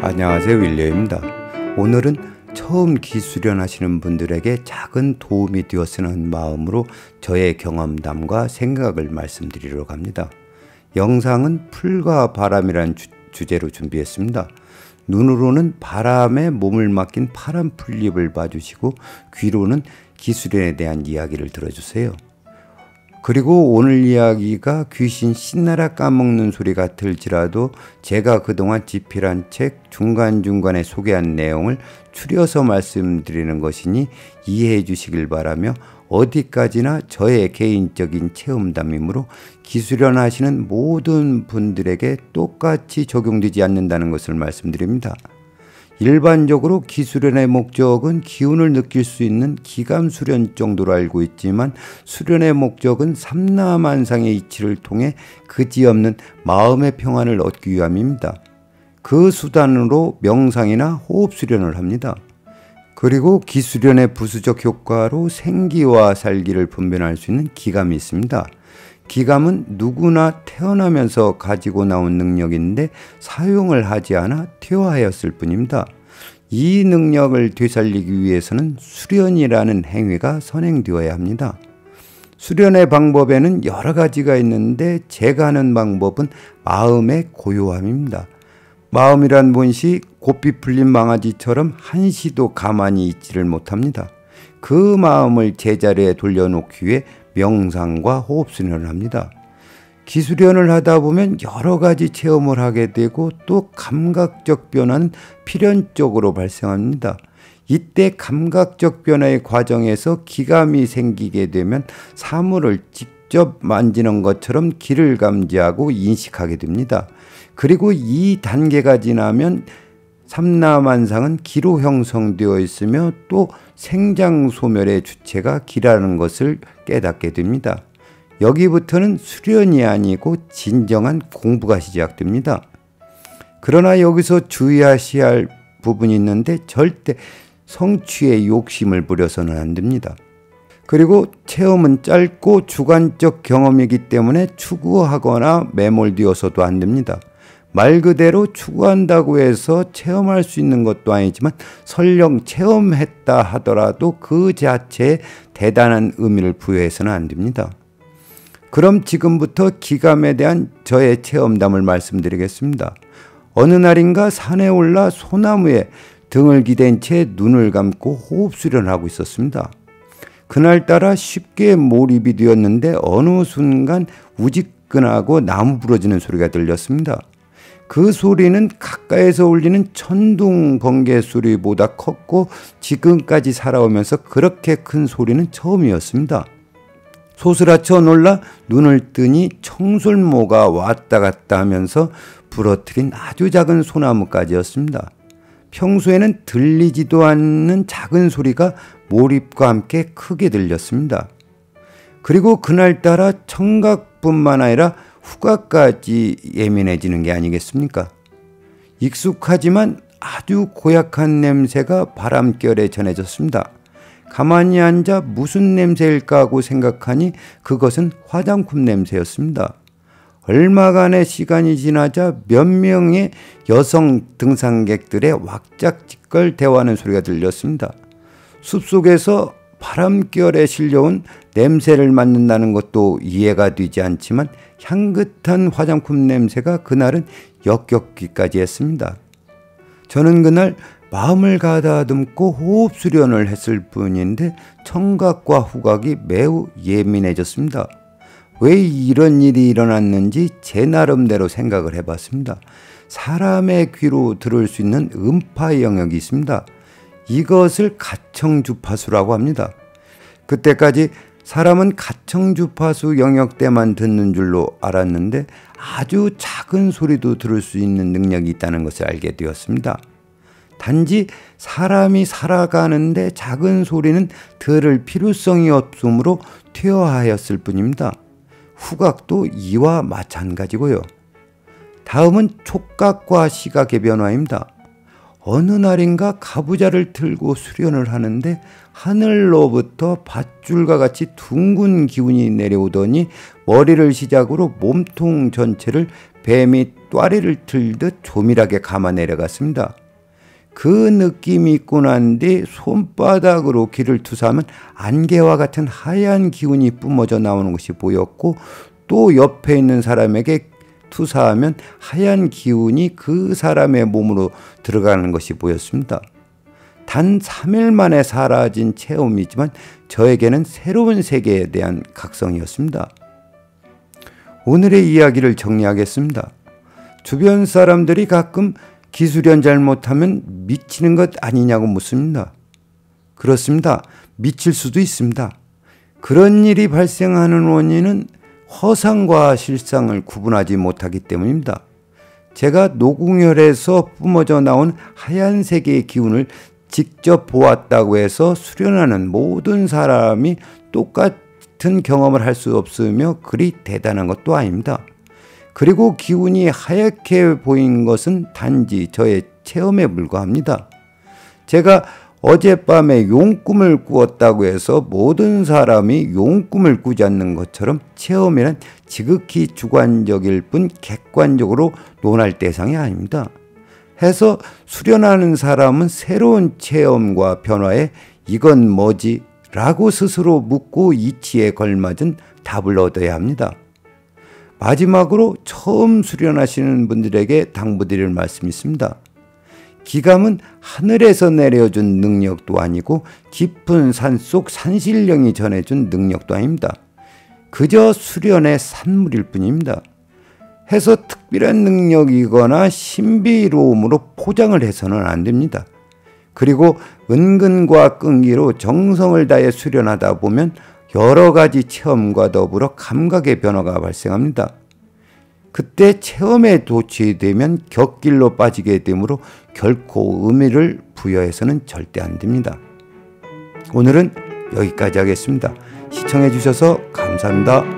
안녕하세요, 윌리엄입니다. 오늘은 처음 기수련 하시는 분들에게 작은 도움이 되었으면 하는 마음으로 저의 경험담과 생각을 말씀드리려고 합니다. 영상은 풀과 바람이라는 주제로 준비했습니다. 눈으로는 바람에 몸을 맡긴 파란 풀잎을 봐주시고 귀로는 기수련에 대한 이야기를 들어주세요. 그리고 오늘 이야기가 귀신 신나라 까먹는 소리 같을지라도 제가 그동안 집필한 책 중간중간에 소개한 내용을 추려서 말씀드리는 것이니 이해해 주시길 바라며 어디까지나 저의 개인적인 체험담이므로 기수련 하시는 모든 분들에게 똑같이 적용되지 않는다는 것을 말씀드립니다. 일반적으로 기수련의 목적은 기운을 느낄 수 있는 기감 수련 정도로 알고 있지만 수련의 목적은 삼라만상의 이치를 통해 그지없는 마음의 평안을 얻기 위함입니다. 그 수단으로 명상이나 호흡 수련을 합니다. 그리고 기수련의 부수적 효과로 생기와 살기를 분별할 수 있는 기감이 있습니다. 기감은 누구나 태어나면서 가지고 나온 능력인데 사용을 하지 않아 퇴화하였을 뿐입니다. 이 능력을 되살리기 위해서는 수련이라는 행위가 선행되어야 합니다. 수련의 방법에는 여러 가지가 있는데 제가 하는 방법은 마음의 고요함입니다. 마음이란 몬시 고삐 풀린 망아지처럼 한시도 가만히 있지를 못합니다. 그 마음을 제자리에 돌려놓기 위해 명상과 호흡 수련을 합니다. 기수련을 하다 보면 여러 가지 체험을 하게 되고 또 감각적 변화는 필연적으로 발생합니다. 이때 감각적 변화의 과정에서 기감이 생기게 되면 사물을 직접 만지는 것처럼 기를 감지하고 인식하게 됩니다. 그리고 이 단계가 지나면 삼라만상은 기로 형성되어 있으며 또 생장소멸의 주체가 기라는 것을 깨닫게 됩니다. 여기부터는 수련이 아니고 진정한 공부가 시작됩니다. 그러나 여기서 주의하셔야 할 부분이 있는데 절대 성취의 욕심을 부려서는 안 됩니다. 그리고 체험은 짧고 주관적 경험이기 때문에 추구하거나 매몰되어서도 안 됩니다. 말 그대로 추구한다고 해서 체험할 수 있는 것도 아니지만 설령 체험했다 하더라도 그 자체에 대단한 의미를 부여해서는 안 됩니다. 그럼 지금부터 기감에 대한 저의 체험담을 말씀드리겠습니다. 어느 날인가 산에 올라 소나무에 등을 기댄 채 눈을 감고 호흡 수련을 하고 있었습니다. 그날따라 쉽게 몰입이 되었는데 어느 순간 우지끈하고 나무 부러지는 소리가 들렸습니다. 그 소리는 가까이서 울리는 천둥 번개 소리보다 컸고 지금까지 살아오면서 그렇게 큰 소리는 처음이었습니다. 소스라쳐 놀라 눈을 뜨니 청술모가 왔다 갔다 하면서 부러뜨린 아주 작은 소나무까지였습니다. 평소에는 들리지도 않는 작은 소리가 몰입과 함께 크게 들렸습니다. 그리고 그날따라 청각뿐만 아니라 후각까지 예민해지는 게 아니겠습니까? 익숙하지만 아주 고약한 냄새가 바람결에 전해졌습니다. 가만히 앉아 무슨 냄새일까 하고 생각하니 그것은 화장품 냄새였습니다. 얼마간의 시간이 지나자 몇 명의 여성 등산객들의 왁작지껄 대화하는 소리가 들렸습니다. 숲속에서 바람결에 실려온 냄새를 맡는다는 것도 이해가 되지 않지만 향긋한 화장품 냄새가 그날은 역겹기까지 했습니다. 저는 그날 마음을 가다듬고 호흡 수련을 했을 뿐인데 청각과 후각이 매우 예민해졌습니다. 왜 이런 일이 일어났는지 제 나름대로 생각을 해봤습니다. 사람의 귀로 들을 수 있는 음파 영역이 있습니다. 이것을 가청주파수라고 합니다. 그때까지 사람은 가청주파수 영역 때만 듣는 줄로 알았는데 아주 작은 소리도 들을 수 있는 능력이 있다는 것을 알게 되었습니다. 단지 사람이 살아가는데 작은 소리는 들을 필요성이 없으므로 퇴화하였을 뿐입니다. 후각도 이와 마찬가지고요. 다음은 촉각과 시각의 변화입니다. 어느 날인가 가부좌를 틀고 수련을 하는데 하늘로부터 밧줄과 같이 둥근 기운이 내려오더니 머리를 시작으로 몸통 전체를 뱀이 또아리를 틀듯 조밀하게 감아 내려갔습니다. 그 느낌이 있고 난 뒤 손바닥으로 귀를 투사하면 안개와 같은 하얀 기운이 뿜어져 나오는 것이 보였고, 또 옆에 있는 사람에게 투사하면 하얀 기운이 그 사람의 몸으로 들어가는 것이 보였습니다. 단 3일 만에 사라진 체험이지만 저에게는 새로운 세계에 대한 각성이었습니다. 오늘의 이야기를 정리하겠습니다. 주변 사람들이 가끔 기술연 잘못하면 미치는 것 아니냐고 묻습니다. 그렇습니다. 미칠 수도 있습니다. 그런 일이 발생하는 원인은 허상과 실상을 구분하지 못하기 때문입니다. 제가 노궁혈에서 뿜어져 나온 하얀색의 기운을 직접 보았다고 해서 수련하는 모든 사람이 똑같은 경험을 할 수 없으며 그리 대단한 것도 아닙니다. 그리고 기운이 하얗게 보인 것은 단지 저의 체험에 불과합니다. 제가 어젯밤에 용꿈을 꾸었다고 해서 모든 사람이 용꿈을 꾸지 않는 것처럼 체험이란 지극히 주관적일 뿐 객관적으로 논할 대상이 아닙니다. 해서 수련하는 사람은 새로운 체험과 변화에 이건 뭐지? 라고 스스로 묻고 이치에 걸맞은 답을 얻어야 합니다. 마지막으로 처음 수련하시는 분들에게 당부드릴 말씀이 있습니다. 기감은 하늘에서 내려준 능력도 아니고 깊은 산속 산신령이 전해준 능력도 아닙니다. 그저 수련의 산물일 뿐입니다. 해서 특별한 능력이거나 신비로움으로 포장을 해서는 안 됩니다. 그리고 은근과 끈기로 정성을 다해 수련하다 보면 여러 가지 체험과 더불어 감각의 변화가 발생합니다. 그때 체험에 도취되면 곁길로 빠지게 되므로 결코 의미를 부여해서는 절대 안 됩니다. 오늘은 여기까지 하겠습니다. 시청해 주셔서 감사합니다.